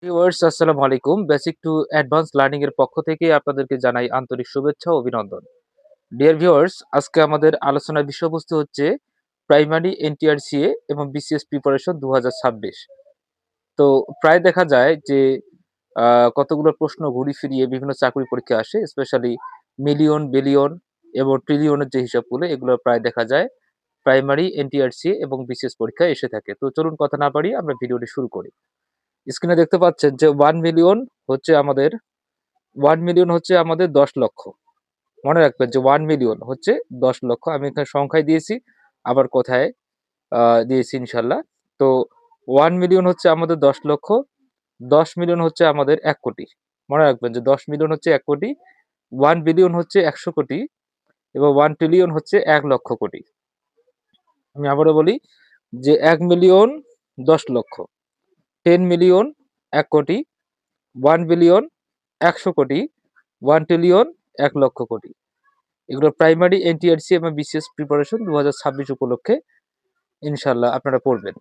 Viewers আসসালামু আলাইকুম। Basic to advance learning এর পক্ষ থেকে আপনাদেরকে জানাই আন্তরিক শুভেচ্ছা ও অভিনন্দন। ডিয়ার ভিউয়ার্স, আজকে আমাদের আলোচনার বিষয়বস্তু হচ্ছে প্রাইমারি এনটিআরসিএ এবং বিসিএস প্রিপারেশন 2026। তো প্রায় দেখা যায় যে কতগুলো প্রশ্ন ঘুরি ফিরিয়ে বিভিন্ন চাকরি পরীক্ষা আসে, স্পেশালি মিলিয়ন, বিলিয়ন এবং ট্রিলিয়নের যে হিসাবগুলো এগুলো প্রায় দেখা যায় প্রাইমারি এনটিআরসিএ এবং বিসিএস পরীক্ষায় এসে থাকে। তো চলুন কথা না বাড়িয়ে আমরা ভিডিওটি শুরু করি। স্ক্রিনে দেখতে পাচ্ছেন যে 1 মিলিয়ন হচ্ছে আমাদের 10 লক্ষ। মনে রাখবেন যে 1 মিলিয়ন হচ্ছে 10 লক্ষ। আমি এখানে সংখ্যায় দিয়েছি, আবার কোথায় দিয়েছি ইনশাল্লাহ। তো 1 মিলিয়ন হচ্ছে আমাদের 10 লক্ষ, 10 মিলিয়ন হচ্ছে আমাদের 1 কোটি। মনে রাখবেন যে 10 মিলিয়ন হচ্ছে 1 কোটি, 1 বিলিয়ন হচ্ছে 100 কোটি এবং 1 ট্রিলিয়ন হচ্ছে 1 লক্ষ কোটি। আমি আবারও বলি যে 1 মিলিয়ন 10 লক্ষ, 10 মিলিয়ন 1 কোটি, 1 বিলিয়ন 100 কোটি, 1 ট্রিলিয়ন 1 লক্ষ কোটি। এগুলো প্রাইমারি এনটিআরসি এবং বিসিএস প্রিপারেশন 2026 উপলক্ষে ইনশাল্লাহ আপনারা পড়বেন।